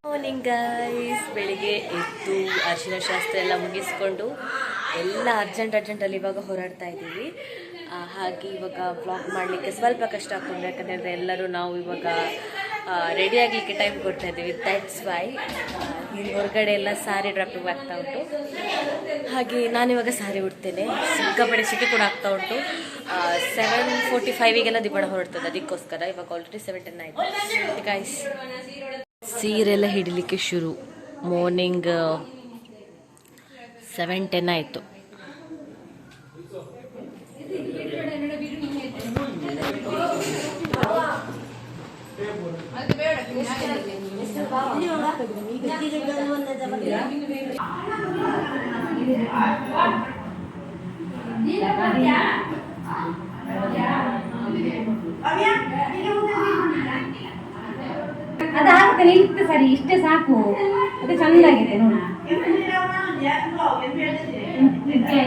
Morning guys, ಬೆಳಿಗ್ಗೆ ಎದ್ದು ಅರಿಶಿನ ಶಾಸ್ತ್ರ ಎಲ್ಲ ಮುಗಿಸ್ಕೊಂಡು ಎಲ್ಲ ಅರ್ಜೆಂಟಲ್ಲಿ ಇವಾಗ ಹೊರಡ್ತಾ ಇದ್ದೀವಿ. ಹಾಗೆ ಇವಾಗ ವ್ಲಾಗ್ ಮಾಡಲಿಕ್ಕೆ ಸ್ವಲ್ಪ ಕಷ್ಟ ಆಗ್ತದೆ, ಯಾಕಂದರೆ ಎಲ್ಲರೂ ನಾವು ಇವಾಗ ರೆಡಿ ಆಗಲಿಕ್ಕೆ ಟೈಮ್ ಕೊಡ್ತಾ ಇದ್ದೀವಿ. ದ್ಯಾಟ್ಸ್ ವೈ ಇಲ್ಲಿ ಹೊರಗಡೆ ಎಲ್ಲ ಸಾರಿ ಡ್ರಾಪಿಂಗ್ ಆಗ್ತಾ ಉಂಟು. ಹಾಗೆ ನಾನಿವಾಗ ಸಾರಿ ಉಡ್ತೇನೆ. ಸಿಕ್ಕಾಪಡೆ ಸೆಕೆ ಕೂಡ ಆಗ್ತಾ ಉಂಟು. 7:45ಗೆಲ್ಲ ದಿಬ್ಬಣ ಹೊರಡ್ತದೆ, ಅದಕ್ಕೋಸ್ಕರ ಇವಾಗ ಆಲ್ರೆಡಿ 7:10 ಆಯಿತು ಗೈಸ್. ಸೀರೆಲ್ಲ ಹಿಡಿಲಿಕ್ಕೆ ಶುರು. ಮಾರ್ನಿಂಗ್ 7:10 ಆಯಿತು. ಅದಾಗುತ್ತೆ ನಿಲ್ತು ಸರಿ, ಇಷ್ಟೇ ಸಾಕು. ಅದು ಚಂದಾಗಿದೆ ನೋಡಿ.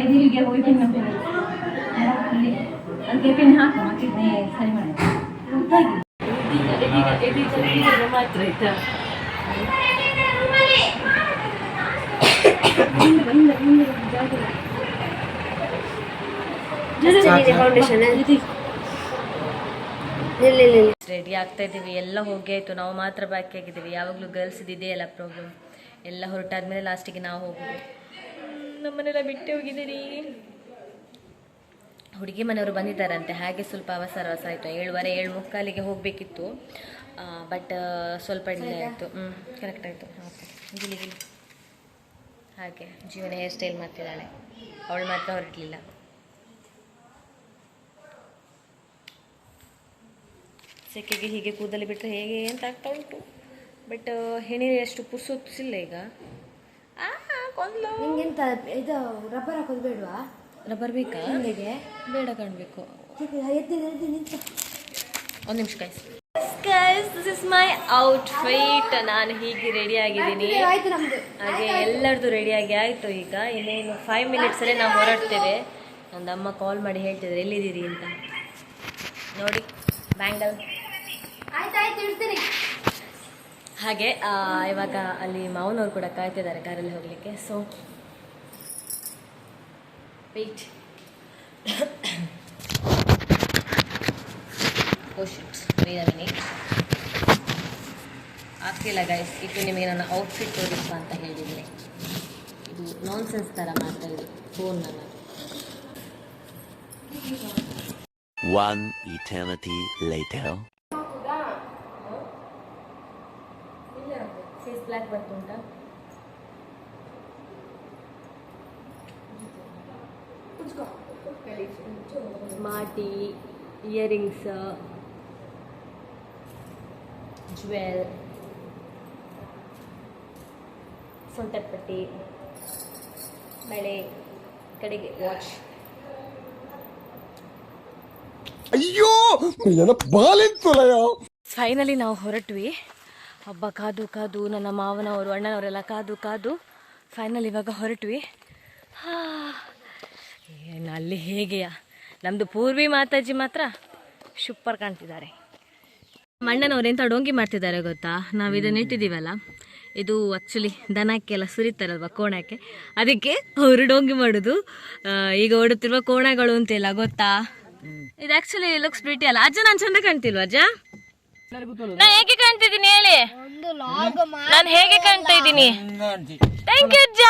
ಇದೀರಿಗೆ ಹೋಗಿ ಪಿನ್ ಅದಕ್ಕೆ ಪಿನ್ ಹಾಕು, ಮತ್ತೆ ಸರಿ ಮಾಡಿ ಮಾತ್ರ ಆಯ್ತಾ. ರೆಡಿ ಆಗ್ತಾ ಇದ್ದೀವಿ, ಎಲ್ಲ ಹೋಗಿ ಆಯಿತು. ನಾವು ಮಾತ್ರ ಬಾಕಿ ಆಗಿದ್ದೀವಿ. ಯಾವಾಗಲೂ ಗರ್ಲ್ಸ್ ಇದೆಯಲ್ಲ ಪ್ರಾಬ್ಲಮ್. ಎಲ್ಲ ಹೊರಟಾದ್ಮೇಲೆ ಲಾಸ್ಟಿಗೆ ನಾವು ಹೋಗೋದು. ನಮ್ಮನ್ನೆಲ್ಲ ಬಿಟ್ಟು ಹೋಗಿದ್ದೀರಿ. ಹುಡುಗಿ ಮನೆಯವರು ಬಂದಿದ್ದಾರಂತೆ, ಹಾಗೆ ಸ್ವಲ್ಪ ಅವಸರ ಆಯಿತು. 7:15 7:45ಗೆ ಹೋಗಬೇಕಿತ್ತು, ಬಟ್ ಸ್ವಲ್ಪ ಡಿಲೇ ಆಯಿತು. ಕರೆಕ್ಟ್ ಆಯಿತು. ಗಿಲಿ ಹಾಗೆ ಜೀವನ ಹೇರ್ ಸ್ಟೈಲ್ ಮಾಡ್ತಿದ್ದಾಳೆ, ಅವಳು ಮಾತ್ರ ಹೊರಟಲಿಲ್ಲ. ಸೆಕೆಗೆ ಹೀಗೆ ಕೂದಲು ಬಿಟ್ಟರೆ ಹೇಗೆ ಅಂತ ಆಗ್ತಾ ಉಂಟು. ಬಟ್ ಹೆಣೆ ಅಷ್ಟು ಪುರ್ಸೊತ್ತಿಲ್ಲ ಈಗ. ನಿಂಗೆಂತ ಇದು ರಬ್ಬರ್ ಹಾಕೋದು ಬೇಡವಾ? ರಬ್ಬರ್ ಬೇಕಾ? ಬೇಡ ಕಾಣಬೇಕು. ಒಂದು ನಿಮಿಷ guys, this is my outfit. ನಾನು ಹೀಗೆ ರೆಡಿ ಆಗಿದ್ದೀನಿ. ಹಾಗೆ ಎಲ್ಲರದು ರೆಡಿಯಾಗಿ ಆಯಿತು. ಈಗ ಇನ್ನೇನು 5 ಮಿನಿಟ್ಸಲ್ಲೇ ನಾವು ಹೊರಡ್ತೇವೆ. ನಂದು ಅಮ್ಮ ಕಾಲ್ ಮಾಡಿ ಹೇಳ್ತಿದ್ದಾರೆ ಎಲ್ಲಿದ್ದೀರಿ ಅಂತ. ನೋಡಿ ಬ್ಯಾಂಗಲ್. ಹಾಗೆ ಇವಾಗ ಅಲ್ಲಿ ಮಾವನವ್ರು ಕೂಡ ಕಾಯ್ತಿದ್ದಾರೆ ಕಾರಲ್ಲಿ ಹೋಗಲಿಕ್ಕೆ. So wait. ಆಗ್ತಿಲ್ಲ ಗೈಸ್, ಇದು ನಿಮಗೆ ನನ್ನ ಔಟ್ಫಿಟ್ ತೋರಿಸುವ ಅಂತ ಹೇಳಿದ್ದೆ. ಇದು ನಾನ್ಸೆನ್ಸ್ ಥರ ಮಾಡ್ತಾ ಇದ್ದು ಫೋನ್ ನನ್ನ. One eternity later. Face black ಬರ್ತುಂಟಾ? ಮಾಟಿ, ಇಯರಿಂಗ್ಸ್, ಜ್ಯುವೆಲ್, ಸೊಂಟಪಟ್ಟಿ, ಬಳೆ, ಕಡೆಗೆ ವಾಚ್. ಅಯ್ಯೋ ಬಾಲಿತ್ತಲಯ್ಯ. ಫೈನಲಿ ನಾವು ಹೊರಟ್ವಿ. ಹಬ್ಬ ಕಾದು ಕಾದು ನನ್ನ ಮಾವನವರು ಅಣ್ಣನವರೆಲ್ಲ ಕಾದು ಫೈನಲ್ ಇವಾಗ ಹೊರಟ್ವಿ. ಏನು ಅಲ್ಲಿ ಹೇಗೆಯ ನಮ್ಮದು ಪೂರ್ವಿ ಮಾತಾಜಿ ಮಾತ್ರ ಸೂಪರ್ ಕಾಣ್ತಿದ್ದಾರೆ. ಅಣ್ಣನವ್ರು ಎಂಥ ಡೊಂಗಿ ಮಾಡ್ತಿದ್ದಾರೆ ಗೊತ್ತಾ? ನಾವು ಇದನ್ನ ಇಟ್ಟಿದ್ದೀವಲ್ಲ, ಇದು ಆ್ಯಕ್ಚುಲಿ ದನಕ್ಕೆಲ್ಲ ಸುರಿತಾರಲ್ವ ಕೋಣಕ್ಕೆ, ಅದಕ್ಕೆ ಅವರು ಡೊಂಗಿ ಮಾಡೋದು. ಈಗ ಓಡುತ್ತಿರುವ ಕೋಣಗಳು ಅಂತೆಲ್ಲ ಗೊತ್ತಾ? ಇದು ಆ್ಯಕ್ಚುಲಿ ಲುಕ್ಸ್ ಬ್ಯೂಟಿ ಅಲ್ಲ. ಅಜ್ಜ ನಾನು ಚಂದ ಕಾಣ್ತಿಲ್ವ ಅಜ್ಜ? ನಾನು ಹೇಗೆ ಕಾಣ್ತಿದ್ದೀನಿ ಹೇಳಿ? ನಾನು ಹೇಗೆ ಕಾಣ್ತಾ ಇದ್ದೀನಿ? ಥ್ಯಾಂಕ್ ಯು ಅಜ್ಜ.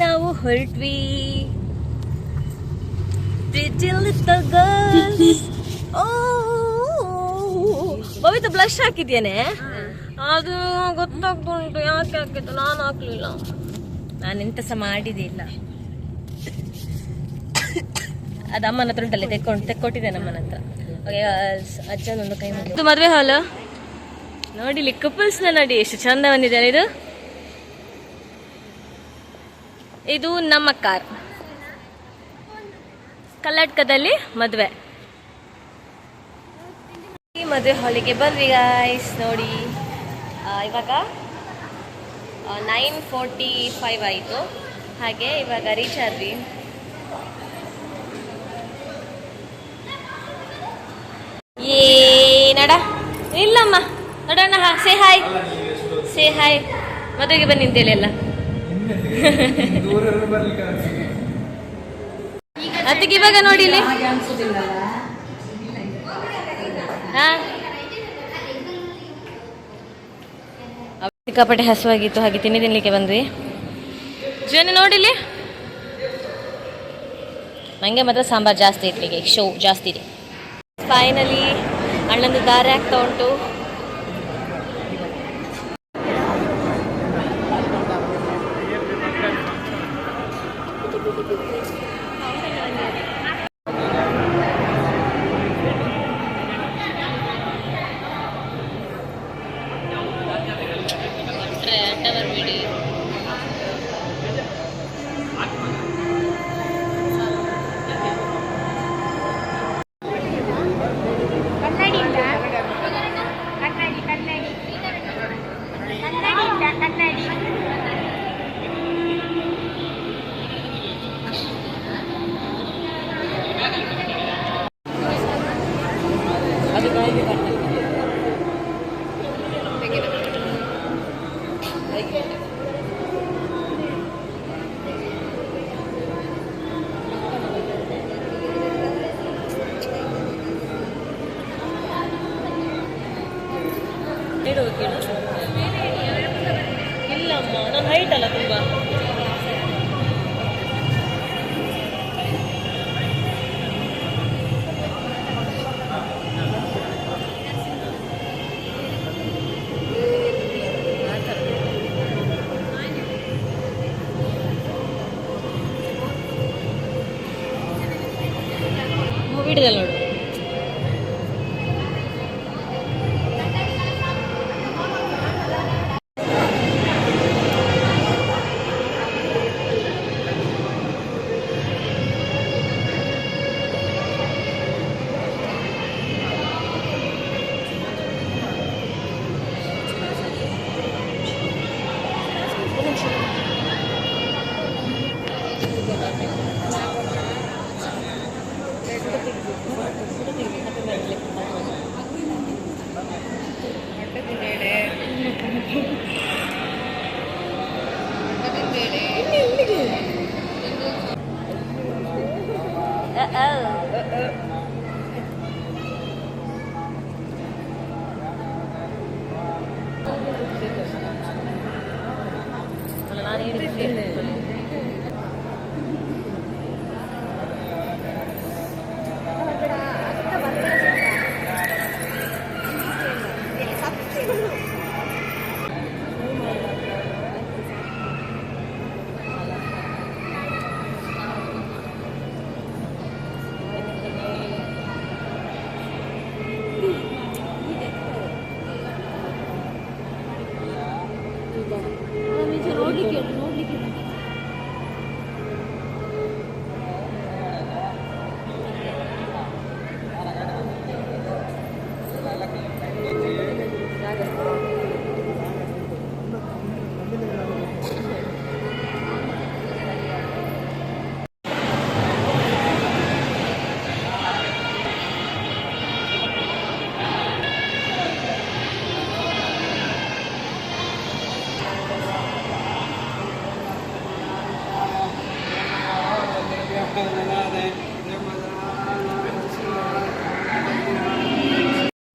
ನಾವು ಹೊರಟ್ವಿ. ಬವಿತ ಬ್ಲಶ್ ಹಾಕಿದ್ಯೇನೆ? ಅದು ಗೊತ್ತಾಗ್ತುಂಟು ಯಾಕೆ ಹಾಕಿದ್ದು. ನಾನು ಹಾಕ್ಲಿಲ್ಲ, ನಾನು ಎಂತ ಸಹ ಮಾಡಿದಿಲ್ಲ. ಅದು ಅಮ್ಮನ ಹತ್ರ ಉಂಟಲ್ಲ, ತೆಕ್ಕೊಟ್ಟಿದ್ದೇನೆ ಅಮ್ಮನ ಹತ್ರ. ಅಜ್ಜನೊಂದು ಕೈ ಮಾಡಿ. ಇದು ಮದುವೆ ಹಾಲು ನೋಡಿಲಿ, ಕಪಲ್ಸ್ನ ನೋಡಿ ಎಷ್ಟು ಚಂದ ಬಂದಿದ್ದಾರೆ. ಇದು ನಮ್ಮ ಕಾರ್. ಕರ್ನಾಟಕದಲ್ಲಿ ಮದುವೆ. ಈ ಮದುವೆ ಹಾಲಿಗೆ ಬಂದ್ವಿ ಗೈಸ್. ನೋಡಿ ಇವಾಗ 9:45 ಆಯಿತು. ಹಾಗೆ ಇವಾಗ ರೀಚ್ ಆದ್ವಿ. ನಡ ಇಲ್ಲಮ್ಮ ನೋಡೋಣ. Say hi, say hi. ಮದುವೆಗೆ ಬಂದು ನಿಂತೇಳೆಲ್ಲ ಅದಕ್ಕೆ ಇವಾಗ ನೋಡಿಲಿ. ಹಾ, ಸಿಕ್ಕಾಪಟ್ಟೆ ಹಸುವಾಗಿತ್ತು, ಹಾಗೆ ತಿನ್ನಲಿಕ್ಕೆ ಬಂದ್ವಿ. ಜೀವನ ನೋಡಿಲಿ, ನನಗೆ ಮಾತ್ರ ಸಾಂಬಾರು ಜಾಸ್ತಿ ಇರಲಿಕ್ಕೆ ಶೋ ಜಾಸ್ತಿ ಇದೆ. ಫೈನಲಿ ಅಣ್ಣಂದು ದಾರಿ ಆಗ್ತಾ ಉಂಟು. ಇಲ್ಲಮ್ಮ, ನಾನು ಹೈಟ್ ಅಲ್ಲ ತುಂಬ. ವಿಡಿಯೋದಲ್ಲಿ ನೋಡು.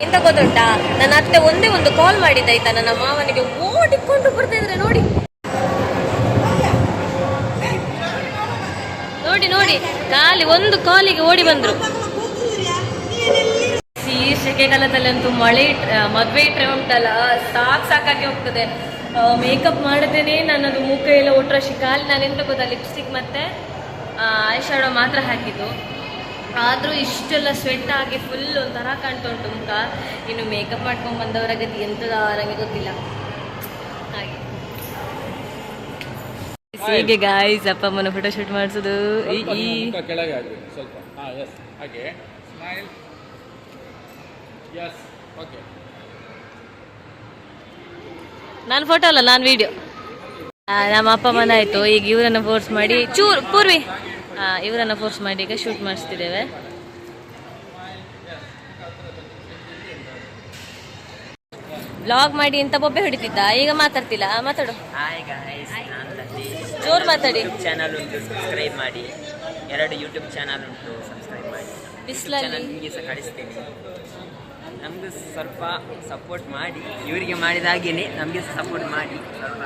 ಎಂತ ಗೊತ್ತುಂಟಾ, ನನ್ನ ಅತ್ತೆ ಒಂದೇ ಒಂದು ಕಾಲ್ ಮಾಡಿದ್ದಾಯ್ತಾ ನನ್ನ ಮಾವನಿಗೆ, ಓಡಿಕೊಂಡು ಬರ್ತಾ ಇದ್ರೆ ನೋಡಿ ನೋಡಿ ನೋಡಿ, ಖಾಲಿ ಒಂದು ಕಾಲಿಗೆ ಓಡಿ ಬಂದ್ರು. ಶೆಕೆಗಾಲದಲ್ಲಿ ಅಂತೂ ಮಳೆ ಮದ್ವೆ ಇಟ್ರೆ ಉಂಟಲ್ಲ ಸಾಕಾಗಿ ಹೋಗ್ತದೆ. ಮೇಕಪ್ ಮಾಡದೇನೆ ನನ್ನದು ಮುಖ ಎಲ್ಲ ಒಟ್ರಾಶಿ ಖಾಲಿ. ನಾನು ಎಂತ ಗೊತ್ತಾ, ಲಿಪ್ಸ್ಟಿಕ್ ಮತ್ತೆ ಐ ಶಾಡೋ ಮಾತ್ರ ಹಾಕಿದ್ದು, ಆದರೂ ಇಷ್ಟೆಲ್ಲ ಸ್ವೆಟ್ ಆಗಿ ಫುಲ್ ಒಂಥರ ಕಾಣ್ತಾ ಉಂಟು ಮುಖ. ಇನ್ನು ಮೇಕಪ್ ಮಾಡ್ಕೊಂಡು ಬಂದವರ ಗತಿ ಎಂತದ ನನಗೆ ಗೊತ್ತಿಲ್ಲ. ಹಾಗೆ ಹೀಗೆ ಗಾಯ್ಸ್ ಅಪ್ಪ ಅಮ್ಮನ ಫೋಟೋ ಶೂಟ್ ಮಾಡಿಸೋದು. ಕೆಳಗೆ ಸ್ವಲ್ಪ ಹಾಗೆ ಸ್ಮೈಲ್. ನಾನು ಫೋಟೋ ಅಲ್ಲ, ನಾನು ವಿಡಿಯೋ. ನಮ್ಮ ಅಪ್ಪ ಬಂದಾಯ್ತು. ಈಗ ಇವರನ್ನು ಫೋರ್ಸ್ ಮಾಡಿ ಪೂರ್ವಿ ಇವರನ್ನು ಫೋರ್ಸ್ ಮಾಡಿ ಈಗ ಶೂಟ್ ಮಾಡಿಸ್ತಿದ್ದೇವೆ. ಬ್ಲಾಗ್ ಮಾಡಿ ಅಂತ ಬೊಬ್ಬೆ ಹೊಡಿತಿದ್ದ, ಈಗ ಮಾತಾಡ್ತಿಲ್ಲ. ಮಾತಾಡು, ಜೋರು ಮಾತಾಡಿ. ಚಾನಲ್ ಉಂಟು, ಸಬ್ಸ್ಕ್ರೈಬ್ ಮಾಡಿ. 2 ಯೂಟ್ಯೂಬ್ ಚಾನಲ್ ಉಂಟು, ಸಬ್ಸ್ಕ್ರೈಬ್ ಮಾಡಿ. ಬಿಸಿಲಲ್ಲಿ ನಿಮಗೆ ಸಹ ಕಳಿಸ್ತೇನೆ. ನಮ್ಗೆ ಸ್ವಲ್ಪ ಸಪೋರ್ಟ್ ಮಾಡಿ, ಇವರಿಗೆ ಮಾಡಿದ ಹಾಗೇನೆ ನಮಗೆ ಸಹ ಸಪೋರ್ಟ್ ಮಾಡಿ ಸ್ವಲ್ಪ,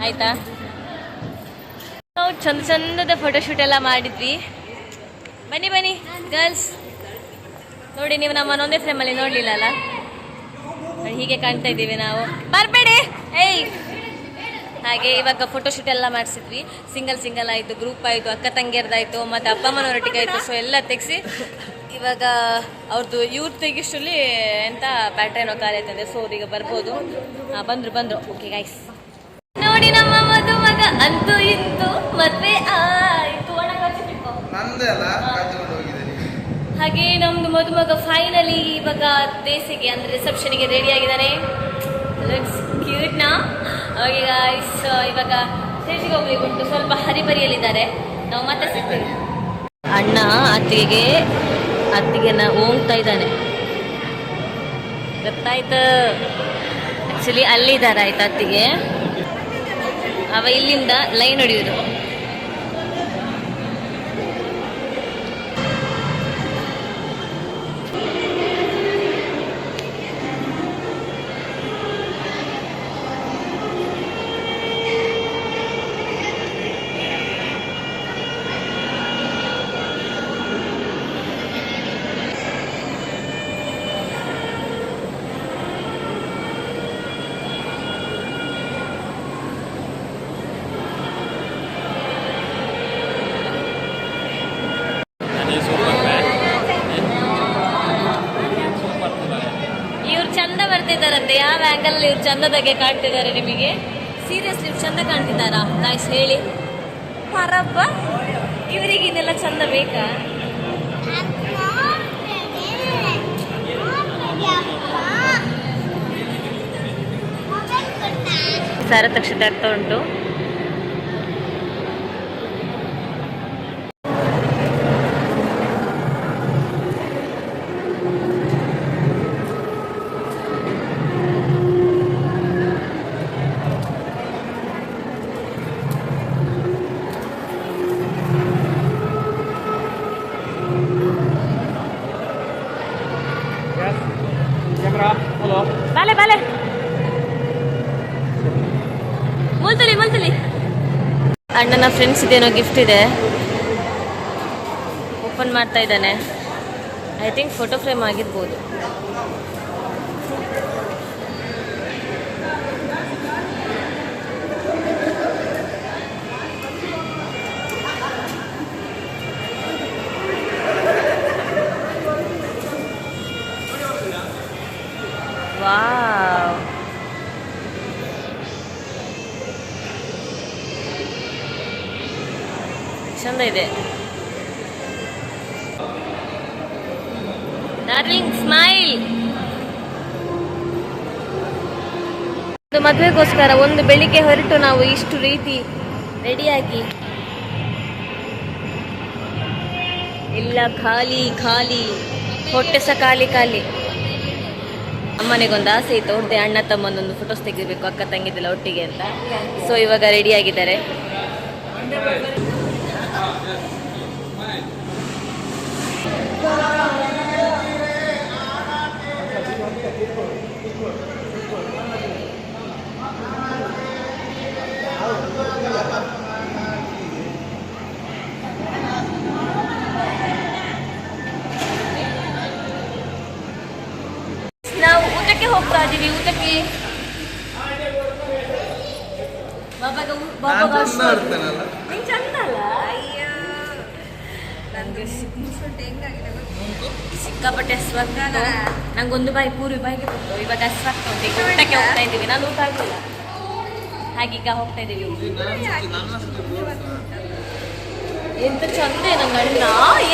ಆಯ್ತಾ? ನಾವು ಚಂದ ಚಂದದ ಫೋಟೋಶೂಟ್ ಎಲ್ಲ ಮಾಡಿದ್ವಿ. ಬನ್ನಿ ಬನ್ನಿ ಗರ್ಲ್ಸ್, ನೋಡಿ ನೀವು ನಮ್ಮನ್ನು ಒಂದೇ ಫ್ರೇಮಲ್ಲಿ ನೋಡ್ಲಿಲ್ಲ ಅಲ್ಲ, ಹೀಗೆ ಕಾಣ್ತಾ ಇದ್ದೀವಿ ನಾವು. ಬರಬೇಡಿ ಏಯ್. ಹಾಗೆ ಇವಾಗ ಫೋಟೋಶೂಟ್ ಎಲ್ಲ ಮಾಡಿಸಿದ್ವಿ. ಸಿಂಗಲ್ ಆಯಿತು, ಗ್ರೂಪ್ ಆಯಿತು, ಅಕ್ಕ ತಂಗಿಯರ್ದಾಯಿತು, ಮತ್ತು ಅಪ್ಪ ಅಮ್ಮನವರೊಟ್ಟಿಗೆ ಆಯಿತು. ಸೊ ಎಲ್ಲ ತೆಗೆಸಿ ಇವಾಗ ಅವ್ರದ್ದು ಇವ್ರು ತೆಗಿಷ್ಟಲ್ಲಿ ಎಂತ ಪ್ಯಾಟ್ರೇನೋ ಕಾರ್ ಆಯ್ತಂದೆ. ಸೊ ಈಗ ಬರ್ಬೋದು. ಬಂದರು. ಓಕೆ ಗೈಸ್, ನೋಡಿ ನಮ್ಮ ಮದುಮಗ ಅಂತೂ ಇಂತೂ ಮದುವೆ ಆಯಿತು. ಹಾಗೆ ನಮ್ದು ಮದುಮಗ ಫೈನಲಿ ಇವಾಗ ದೇಸಿಗೆ ಅಂದ್ರೆ ರಿಸೆಪ್ಷನ್ಗೆ ರೆಡಿ ಆಗಿದ್ದಾನೆ. ಲುಕ್ಸ್ ಕ್ಯೂಟ್ ನಾ. ಇವಾಗ ಸ್ಟೇಜಿಗೆ ಹೋಗ್ಲಿಕ್ಕೆ ಉಂಟು, ಸ್ವಲ್ಪ ಹರಿಬರಿಯಲ್ಲಿದ್ದಾರೆ. ನಾವು ಮತ್ತೆ ಸಿಗ್ತೇವೆ. ಅಣ್ಣ ಅತ್ತಿಗೆ ಓಂಗ್ತಾ ಇದ್ದಾನೆ, ಗೊತ್ತಾಯ್ತು. ಆಕ್ಚುಲಿ ಅಲ್ಲಿದ್ದಾರೆ ಆಯ್ತಾ ಅತ್ತಿಗೆ, ಅವ ಇಲ್ಲಿಂದ ಲೈನ್ ಹೊಡೆಯುವುದು. ಬರ್ತಿದ್ದಾರಂತೆ. ಯಾವ ಆಂಗಲ್ ಇವ್ರು ಚಂದದಾಗೆ ಕಾಣ್ತಿದ್ದಾರೆ ನಿಮಗೆ? ಸೀರಿಯಸ್ಲಿ ಇವ್ರು ಚಂದ ಕಾಣ್ತಿದ್ದಾರಾ ಗಾಯ್ಸ್ ಹೇಳಿ? ಪರಬ್ಬ, ಇವರಿಗೆ ಇನ್ನೆಲ್ಲ ಚಂದ ಬೇಕಾ? ಸಾರತಕ್ಷತೆ ಆಗ್ತಾ ಉಂಟು. ಬಾಲೆ ಮುಲ್ತಲಿ ಅಣ್ಣನ ಫ್ರೆಂಡ್ಸ್ ಇದೇನೋ ಗಿಫ್ಟ್ ಇದೆ, ಓಪನ್ ಮಾಡ್ತಾ ಇದ್ದಾನೆ. ಐ ಥಿಂಕ್ ಫೋಟೋ ಫ್ರೇಮ್ ಆಗಿರ್ಬೋದು. ವಾವ್, ಚಂದ ಇದೆ. Darling smile. ಒಂದು ಮದುವೆಗೋಸ್ಕರ ಒಂದು ಬೆಳಿಗ್ಗೆ ಹೊರಟು ನಾವು ಇಷ್ಟು ರೀತಿ ರೆಡಿಯಾಗಿ ಎಲ್ಲ ಖಾಲಿ ಹೊಟ್ಟೆ ಸಹ ಖಾಲಿ. ಅಮ್ಮನಿಗೊಂದು ಆಸೆ ಇತ್ತು, ಅವ್ರದ್ದೇ ಅಣ್ಣ ತಮ್ಮನೊಂದು ಫೋಟೋಸ್ ತೆಗಿಬೇಕು ಅಕ್ಕ ತಂಗಿದ್ದೆಲ್ಲ ಒಟ್ಟಿಗೆ ಅಂತ. ಸೊ ಇವಾಗ ರೆಡಿ ಆಗಿದ್ದಾರೆ. ನಾವು ಊಟಕ್ಕೆ ಹೋಗ್ತಾ ಇದೀವಿ. ಊಟಕ್ಕೆ ನಿಂಗೆ ಚಂದ ಅಲ್ಲ? ಅಯ್ಯೋ, ನನಗೆ ಸಿಕ್ಕಾಪಟ್ಟೆ ಹಸ್ವಾಗ್ತದೆ. ನಂಗೊಂದು ಬಾಯಿ ಪೂರ್ವಿ ಬಾಯಿಗೆ ಕೊಟ್ಟು ಇವಾಗ ಹಸ್ವಾಗ್ತಾ ಉಂಟು. ಈಗ ಊಟಕ್ಕೆ ಹೋಗ್ತಾ ಇದ್ದೀವಿ. ನಾನು ಊಟ ಆಗಿಲ್ಲ, ಹಾಗೀಗ ಹೋಗ್ತಾ ಇದ್ದೀವಿ. ಎಂತ ಚಂದ ನಂಗೆ ಅಣ್ಣ,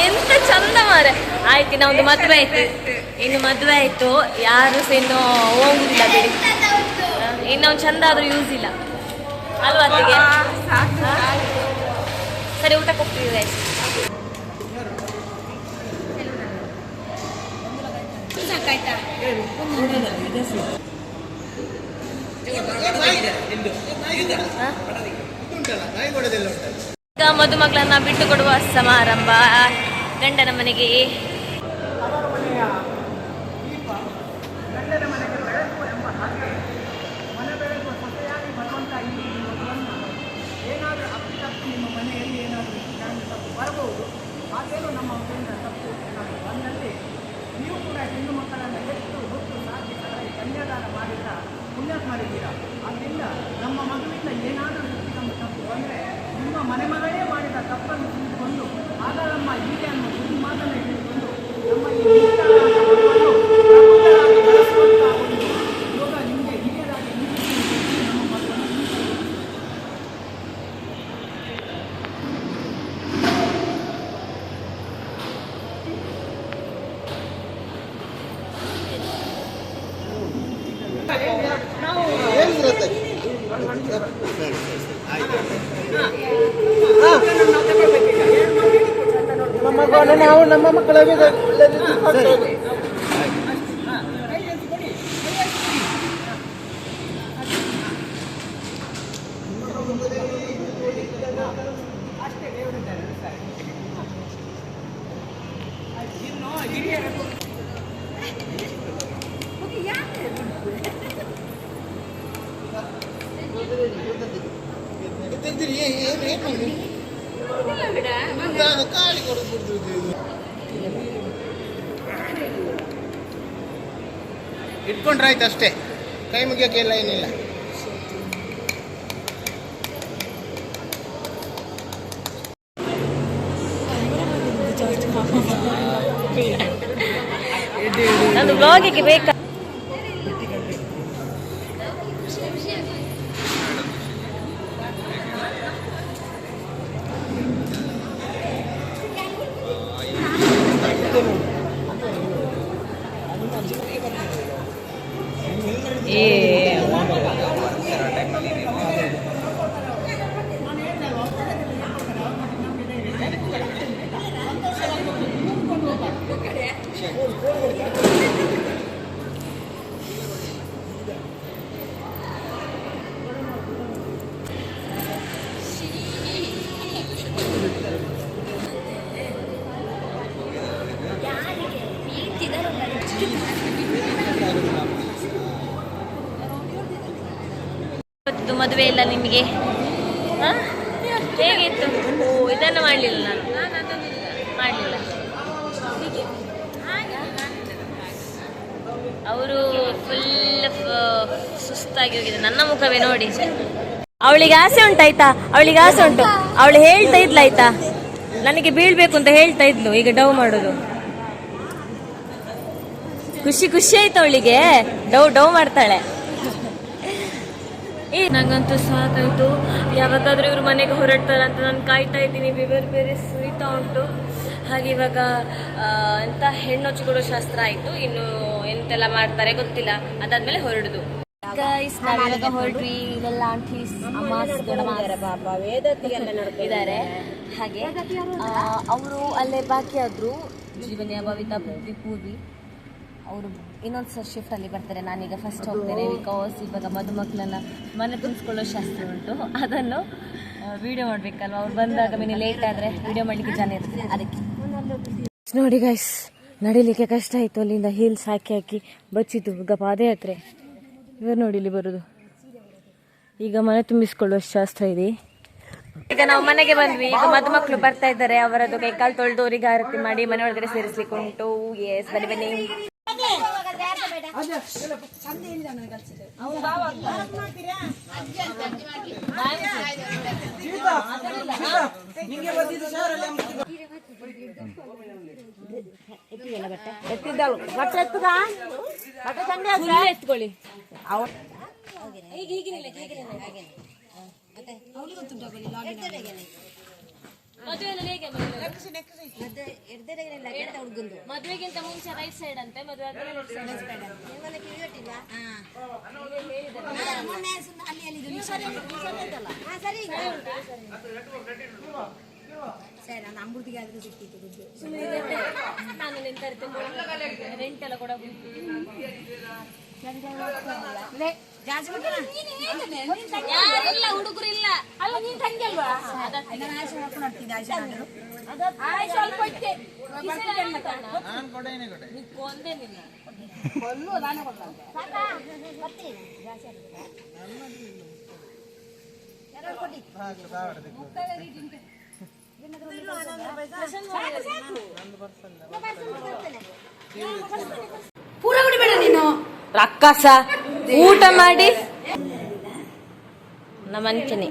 ಎಂತ ಚಂದ ಮಾರೆ. ಆಯ್ತು, ಇನ್ನು ಒಂದು ಮದುವೆ ಆಯ್ತು, ಇನ್ನು ಮದುವೆ ಆಯ್ತು, ಯಾರು ಸಹ ಇನ್ನು ಹೋಗುದಿಲ್ಲ ಬಿಡಿ. ಇನ್ನೊಂದು ಚಂದ ಆದ್ರೂ ಯೂಸ್ ಇಲ್ಲ. ಅಲ್ವಾ ಅತ್ತಿಗೆ? ಸರಿ, ಊಟಕ್ಕೆ ಹೋಗ್ತಿದ್ದೀವಿ. ಈಗ ಮದುಮಗಳನ್ನ ಬಿಟ್ಟು ಕೊಡುವ ಸಮಾರಂಭ ಗಂಡನ ಮನೆಗೆ. ನೀವು ಕೂಡ ಹೆಣ್ಣು ಮಕ್ಕಳನ್ನು ಹೆಚ್ಚು ಹೊತ್ತು ಸಾಕಿ ಕನ್ಯಾದಾನ ಮಾಡಿದ ಪುಣ್ಯ ಮಾಡಿದ್ದೀರಾ. ಆದ್ದರಿಂದ ನಮ್ಮ ಮಗುವಿಂದ ಏನಾದರೂ ನಮ್ಮ ತಪ್ಪು ಅಂದರೆ ನಿಮ್ಮ ಮನೆ ಮಗಳೇ ಮಾಡಿದ ತಪ್ಪನ್ನು ತಿಳಿದುಕೊಂಡು ಆಗ ನಮ್ಮ ಹಿರಿಯನ್ನು ಬುದ್ಧಿ ಮಾತನ್ನು ಹಿಡಿದುಕೊಂಡು ನಮ್ಮ ಈ ಬೆಳೆಸುವಂಥ ಒಂದು ಯೋಗ ನಿಮಗೆ ಹಿರಿಯರಾಗಿ ನಮ್ಮ ಮಕ್ಕಳನ್ನು ನಾವು ನಮ್ಮ ಮಕ್ಕಳಿಗೆ ಇಟ್ಕೊಂಡ್ರೆ ಆಯ್ತು ಅಷ್ಟೇ, ಕೈ ಮುಗಿಯೋಕ್ಕೆಲ್ಲ ಏನಿಲ್ಲ. ನಂದು ಬ್ಲಾಗಿಗೆ ಬೇಕಾ? ಮದುವೆ ಇಲ್ಲ ನಿಮಗೆ? ಹೇಗಿತ್ತು? ಓ, ಇದನ್ನು ಮಾಡಲಿಲ್ಲ, ನಾನು ಮಾಡಲಿಲ್ಲ. ಅವರು ಫುಲ್ ಸುಸ್ತಾಗಿ ಹೋಗಿದೆ. ನನ್ನ ಮುಖವೇ ನೋಡಿ. ಅವಳಿಗೆ ಆಸೆ ಉಂಟಾಯ್ತಾ? ಅವಳಿಗೆ ಆಸೆ ಉಂಟು. ಅವಳು ಹೇಳ್ತಾ ಇದ್ಲಾಯ್ತಾ, ನನಗೆ ಬೀಳ್ಬೇಕು ಅಂತ ಹೇಳ್ತಾ ಇದ್ಲು. ಈಗ ಡವ್ ಮಾಡೋದು ಖುಷಿ ಖುಷಿ ಆಯ್ತು ಅವಳಿಗೆ. ಡವ್ ಮಾಡ್ತಾಳೆ. ನಂಗಂತೂ ಸಾಕಾಯ್ತು. ಯಾವಾಗಾದ್ರೂ ಇವ್ರ ಮನೆಗೆ ಹೊರಡ್ತಾರಂತ ನಾನು ಕಾಯ್ತಾ ಇದ್ದೀನಿ. ಬೇರೆ ಸುರಿತಾ ಉಂಟು. ಹಾಗೆ ಇವಾಗ ಎಂತ ಹೆಣ್ಣೊಚ್ಚು ಕೊಡೋ ಶಾಸ್ತ್ರ ಆಯ್ತು. ಇನ್ನು ಎಂತೆಲ್ಲ ಮಾಡ್ತಾರೆ ಗೊತ್ತಿಲ್ಲ. ಅದಾದ್ಮೇಲೆ ಹೊರಡುದು. ನಾವಿವಾಗ ಹೊರಡ್ವಿ. ಇವೆಲ್ಲ ಆಂಟೀಸ್ ಇದ್ದಾರೆ. ಹಾಗೆ ಅವರು ಅಲ್ಲೇ ಬಾಕಿ ಆದ್ರು. ಜೀವನ್ಯ, ಭವಿತಾ, ಪೂರ್ವಿ ಅವರು ಇನ್ನೊಂದು ಶಿಫ್ಟ್ ಅಲ್ಲಿ ಬರ್ತಾರೆ. ನಾನೀಗ ಫಸ್ಟ್ ಹೋಗ್ತೇನೆ. ಬಿಕಾಸ್ ಇವಾಗ ಮದುಮಕ್ಕಳನ್ನ ಮನೆ ತುಂಬಿಸ್ಕೊಳ್ಳೋ ಶಾಸ್ತ್ರ ಉಂಟು. ಅದನ್ನು ವಿಡಿಯೋ ಮಾಡ್ಬೇಕಲ್ವ. ಅವ್ರು ಬಂದಾಗ ಮನೆ ಲೇಟ್ ಆದರೆ ವಿಡಿಯೋ ಮಾಡಲಿಕ್ಕೆ ಜನ ಇರ್ತದೆ. ಅದಕ್ಕೆ ನೋಡಿ ಗೈಸ್, ನಡಿಲಿಕ್ಕೆ ಕಷ್ಟ ಆಯಿತು. ಅಲ್ಲಿಂದ ಹೀಲ್ಸ್ ಹಾಕಿ ಬಚ್ಚಿತು. ಈಗ ಪಾದಯಾತ್ರೆ. ಇವರು ನೋಡಿ ಇಲ್ಲಿ ಬರೋದು. ಈಗ ಮನೆ ತುಂಬಿಸ್ಕೊಳ್ಳುವ ಶಾಸ್ತ್ರ ಇದೆ. ಈಗ ನಾವು ಮನೆಗೆ ಬಂದ್ವಿ. ಈಗ ಮದುಮಕ್ಕಳು ಬರ್ತಾ ಇದ್ದಾರೆ. ಅವರದ್ದು ಕೈಕಾಲು ತೊಳೆದು ಅವರಿಗೆ ಆರತಿ ಮಾಡಿ ಮನೆ ಒಳಗಡೆ ಸೇರಿಸ್ಲಿಕ್ಕೆ ಉಂಟು. ಎಸ್, ಬನ್ನಿ. ಎತ್ಕೊಳ್ಳಿ. ಮದುವೆಯಲ್ಲಿ ಹೇಗೆ ಮದುವೆಗಿಂತ ಮುಂಚೆ ರೈಟ್ ಸೈಡ್ ಅಂತೆ, ಮದುವೆ ನಾನು ನಿಂತಿರ್ತೀನಿ, ರೆಂಟ್ ಎಲ್ಲ ಕೂಡ ಯಾರಿಲ್ಲ, ಹುಡುಗರು ಇಲ್ಲ. ಅಲ್ಲ ನೀನ್ ತಂಗಿ ಅಲ್ವಾ? ರಕ್ಕಸ ಊಟ ಮಾಡಿ ನಮ್ಮ ಅಂಚನೆ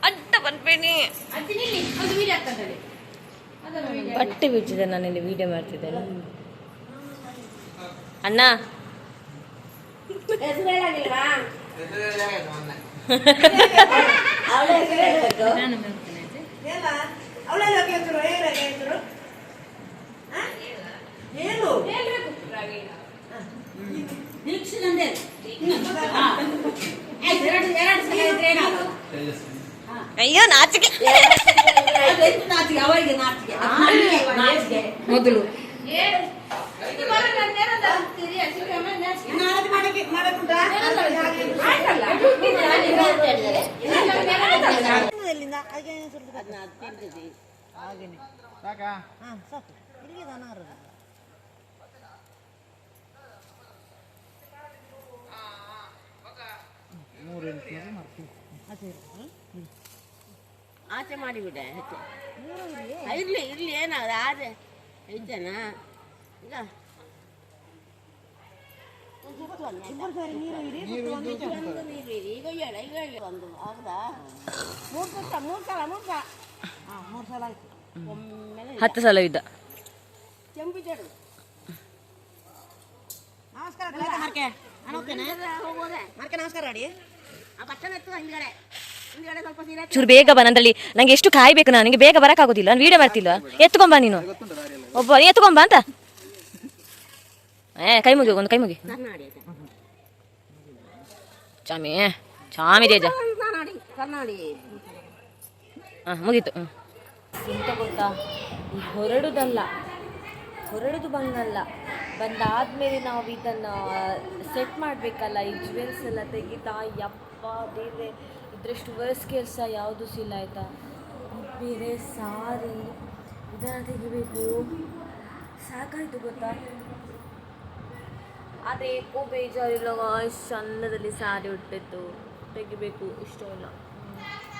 ಅಡ್ಡ ಬಂದ್ಬೇಡಿ. ಬಟ್ಟೆ ಬಿಚ್ಚಿದೆ, ನಾನಿಲ್ಲಿ ವಿಡಿಯೋ ಮಾಡ್ತಿದ್ದೇನೆ. ಅಣ್ಣ ಅಯ್ಯೋ ನಾಚಿಕೆ ಮೊದಲು ಆಚೆ ಮಾಡಿಬಿಡ ಇರ್ಲಿ ಇರ್ಲಿ ಏನಾಗ ಆದ್ರೆ ಐತನಾ ಈಗ ಈಗ ಹೇಳ ಒಂದು ಆಗದ 3 ಸಲ ಆಯ್ತು. 10 ಸಲ ಇದ್ದ ಚೆಂಪಿ ಚಡು. ನಮಸ್ಕಾರ ಹೋಗೋದೆ ಮಾರ್ಕೆ ನಮಸ್ಕಾರ ಅಡಿ ಆ ಪಟ್ಟಣ ಎತ್ತು ಹಿಂದ್ಗಡೆ ಸ್ವಲ್ಪ ಸೀರೆ ಚೂರು ಬೇಗ ಬಾ, ನಂದ್ರಲ್ಲಿ ನಂಗೆ ಎಷ್ಟು ಕಾಯ್ಬೇಕು, ನನಗೆ ಬೇಗ ಬರಕ್ಕಾಗೋದಿಲ್ಲ, ನಾನು ವಿಡಿಯೋ ಮಾಡ್ತಿಲ್ವಾ. ಎತ್ಕೊಂಬ ನೀನು, ಒಬ್ಬ ಎತ್ಕೊಂಬ ಅಂತ. ಕೈ ಮುಗಿ, ಒಂದು ಕೈ ಮುಗಿ. ಚಾಮಿ ಚಾಮಿ ತೇಜ ಕರ್ನಾಡಿ ಮುಗೀತು. ಎಂತ ಗೊತ್ತಾ, ಈ ಹೊರಡುದು ಬಂಗಲ್ಲ, ಬಂದಾದ್ಮೇಲೆ ನಾವು ಇದನ್ನು ಸೆಟ್ ಮಾಡಬೇಕಲ್ಲ, ಈ ಜ್ಯುವೆಲ್ಸ್ ಎಲ್ಲ ತೆಗಿತಾ. ಯಪ್ಪ ದೇವ್ರೆ, ಇದ್ರಷ್ಟು ವರ್ಸ್ ಕೆಲಸ ಯಾವುದೂ ಇಲ್ಲ ಆಯಿತಾ. ಬೇರೆ ಸಾರಿ ಇದನ್ನು ತೆಗಿಬೇಕು, ಸಾಕಾಯಿತು ಗೊತ್ತಾ. ಆದರೆ ಏಕೋ ಬೇಜಾರಿಲ್ಲ, ಅಷ್ಟು ಚಂದದಲ್ಲಿ ಸಾರಿ ಉಟ್ಟಿತ್ತು, ತೆಗಿಬೇಕು, ಇಷ್ಟ ಇಲ್ಲ.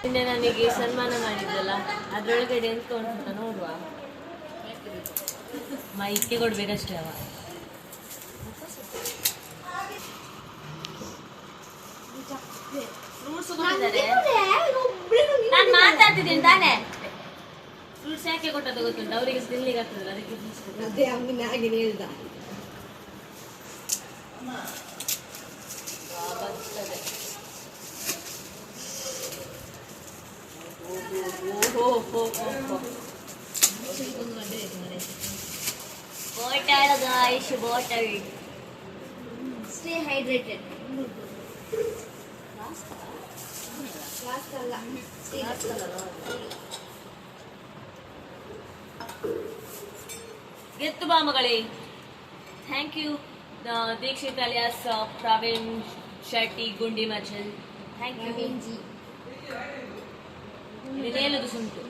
ನಿನ್ನೆ ನನಗೆ ಸನ್ಮಾನ ಮಾಡಿದ್ರಲ್ಲ, ಅದರೊಳಗಡೆ ಎಂತ ಉಂಟು ನೋಡುವ. ಮೈಕೆ ಕೊಡ್ಬೇಕಷ್ಟೇ ಅವ. ಫ್ರೂಟ್ಸ್ ಕೊಟ್ಟಿದ್ದಾರೆ, ನಾನು ಮಾತಾಡ್ತಿದ್ದೀನಿ ತಾನೇ. ಫ್ರೂಟ್ಸ್ ಯಾಕೆ ಕೊಟ್ಟದ್ದು ಗೊತ್ತುಂಟು, ಅವರಿಗೆ ತಿನ್ಲಿಕ್ಕೆ ಆಗ್ತದಲ್ಲ, ಅದಕ್ಕೆ ಹೇಳ್ದ. ಬರ್ತದೆ. Bottle guys, bottle. Stay hydrated. Last alla. ಗೆತ್ತು ಬಾ ಮಗಳೇ. Thank you Dikshit alias Praveen Shetty ಗುಂಡಿ ಮಚಲ್. Thank you. ಇದೇನದು ಸುಂಟು.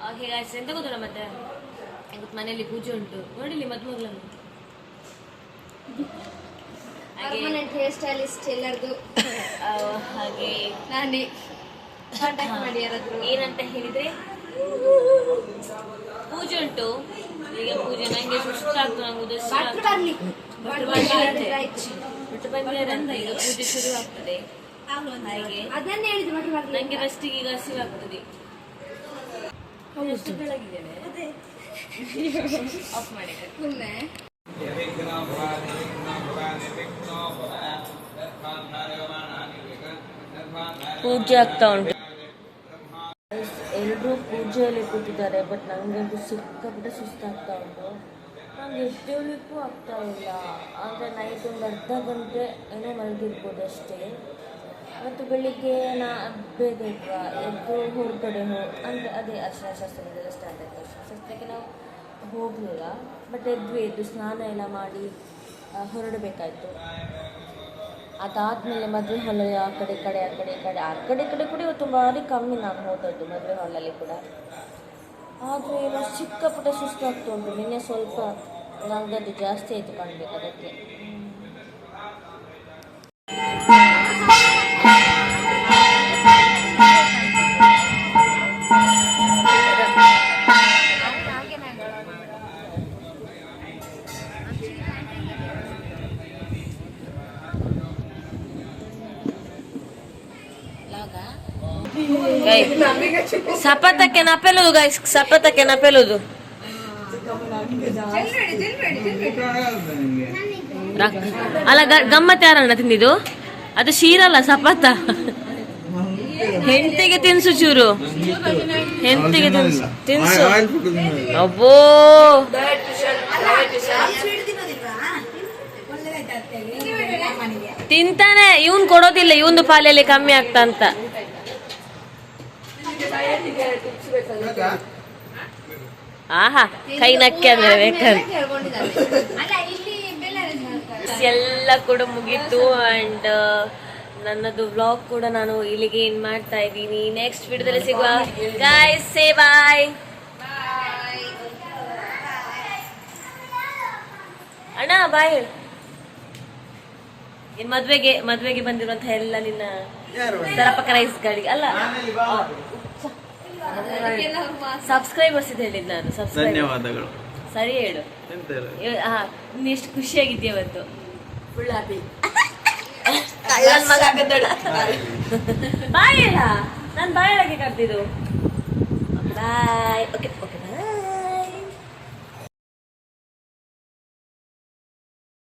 ಓಕೆ ಗಾಯ್ಸ್, ಎಂತ ಗೊತ್ತಿಲ್ಲ ಮತ್ತೆ ಇವತ್ತು ಮನೆಯಲ್ಲಿ ಪೂಜೆ ಉಂಟು, ನೋಡಿಲಿ ಮದುಮಗಳನ್ನು. ಹೇರ್ ಸ್ಟೈಲಿಸ್ಟ್ ಎಲ್ಲರದು ಹಾಗೆ ನಾನೇ ಕಾಂಟ್ಯಾಕ್ಟ್ ಮಾಡಿ ಯಾರಾದ್ರು. ಏನಂತ ಹೇಳಿದ್ರೆ ಪೂಜೆ ಉಂಟು ಈಗ, ಪೂಜೆ ನಂಗೆ ಸುಸ್ತಾಗ್ತು, ನಂಗೆ ಬಿಟ್ಟು ಬಂದಿರಂತ ಈಗ ಪೂಜೆ ಶುರು ಆಗ್ತದೆ. ಹಾಗೆ ಅದನ್ನೇ ಹೇಳಿದ್ದು, ನಂಗೆ ಫಸ್ಟಿಗೆ ಈಗ ಹಸಿವಾಗ್ತದೆ. ಎಷ್ಟು ಬೆಳಗಿದ್ದೇನೆ ಆಫ್ ಮಾಡಿ ಪೂಜೆ ಆಗ್ತಾ ಉಂಟು. ಎಲ್ಲರೂ ಪೂಜೆಯಲ್ಲಿ ಕೂತಿದ್ದಾರೆ. ಬಟ್ ನನಗಂತೂ ಸಿಕ್ಕಾಬಿಟ್ಟೆ ಸುಸ್ತಾಗ್ತಾ ಉಂಟು. ನಂಗೆ ಎದ್ದೇಳಲಿಕ್ಕೂ ಆಗ್ತಾ ಇಲ್ಲ. ಅಂದರೆ ನೈಟ್ ಒಂದು ಅರ್ಧ ಗಂಟೆ ಏನೋ ಮಲಗಿರ್ಬೋದು ಅಷ್ಟೇ. ಮತ್ತು ಬೆಳಿಗ್ಗೆ ಬೇಗ ಎದ್ದು ಹೊರಗಡೆ ಅಂದರೆ ಅದೇ ಅರ್ಶಿನ ಶಾಸ್ತ್ರದೆಲ್ಲ ಸ್ಟಾರ್ಟ್ ಆಯಿತು. ಅರ್ಶಿನ ಶಾಸ್ತ್ರಕ್ಕೆ ನಾವು ಹೋಗಲಿಲ್ಲ, ಬಟ್ ಎದ್ದು ಸ್ನಾನ ಎಲ್ಲ ಮಾಡಿ ಹೊರಡಬೇಕಾಯ್ತು. ಅದಾದಮೇಲೆ ಮದುವೆ ಹಾಲಲ್ಲಿ ಆ ಕಡೆ ಕೂಡ ತುಂಬ ಕಮ್ಮಿ ನಾನು ಹೋದದ್ದು ಮದುವೆ ಹಾಲಲ್ಲಿ ಕೂಡ. ಆದರೆ ಏನೋ ಸಿಕ್ಕಾಪಟ್ಟೆ ಸುಸ್ತಾಗ್ತಾ ಉಂಟು. ನಿನ್ನೆ ಸ್ವಲ್ಪ ನಂಗದು ಜಾಸ್ತಿ ಆಯಿತು ಕಾಣಬೇಕು ಅದಕ್ಕೆ. ಸಪತಕ್ಕೆ ನಪೆಲುದು ಗೈಸ್, ಸಪತಕ್ಕೆ ನಪೆಲುದು. ಅಲ್ಲ ಗಮ್ಮತ್ ಯಾರಣ್ಣ ತಿಂದಿದ್ದು? ಅದು ಶೀರಲ್ಲ, ಸಪತ. ಹೆಂಡತಿಗೆ ತಿನ್ಸು ಚೂರು, ಹೆಂಡತಿಗೆ ತಿನ್ಸು. ಅಬ್ಬೋ ತಿಂತಾನೆ, ಇವನ್ ಕೊಡೋದಿಲ್ಲ, ಇವಂದು ಪಾಲಲ್ಲಿ ಕಮ್ಮಿ ಆಗ್ತಾ ಅಂತ. ಆಹಾ, ಕೈ ನಕ್ಕೆ ಅಂದ್ರೆ ಬೇಕಂತ ಎಲ್ಲ ಕೂಡ ಮುಗೀತು. ಅಂಡ್ ನನ್ನದು ವ್ಲಾಗ್ ಕೂಡ ನಾನು ಇಲ್ಲಿಗೆ ಏನ್ ಮಾಡ್ತಾ ಇದ್ದೀನಿ. ನೆಕ್ಸ್ಟ್ ವಿಡಿಯೋದಲ್ಲಿ ಸಿಗುವ. ಗೈಸ್ ಸೇ ಬಾಯ್. ಅಣ್ಣ ಬಾಯ್. ಮದ್ವೆಗೆ ಬಂದಿರುವಂತಹ ಎಲ್ಲ ನಿನ್ನ ಸರಪಕ ರೈಸ್ ಗಾಡಿ ಅಲ್ಲ, ಸಬ್ಸ್ಕ್ರೈಬರ್ಸ್ ಇದೆ ಹೇಳಿದ್ ನಾನು. ಧನ್ಯವಾದಗಳು. ಸರಿ ಹೇಳು. ನೀ ಎಷ್ಟು ಖುಷಿಯಾಗಿದ್ದೀಯ ಇವತ್ತು? Full happy. ಕಳ್ಳನ್ ಮಗ ಆಗದಳ ಬಾಯ್ ಹೇಳ. ನಾನು ಬಾಯ್ ಹೇಳಕ್ಕೆ ಕರ್ತಿದ್ದು. ಬಾಯ್. Okay okay bye.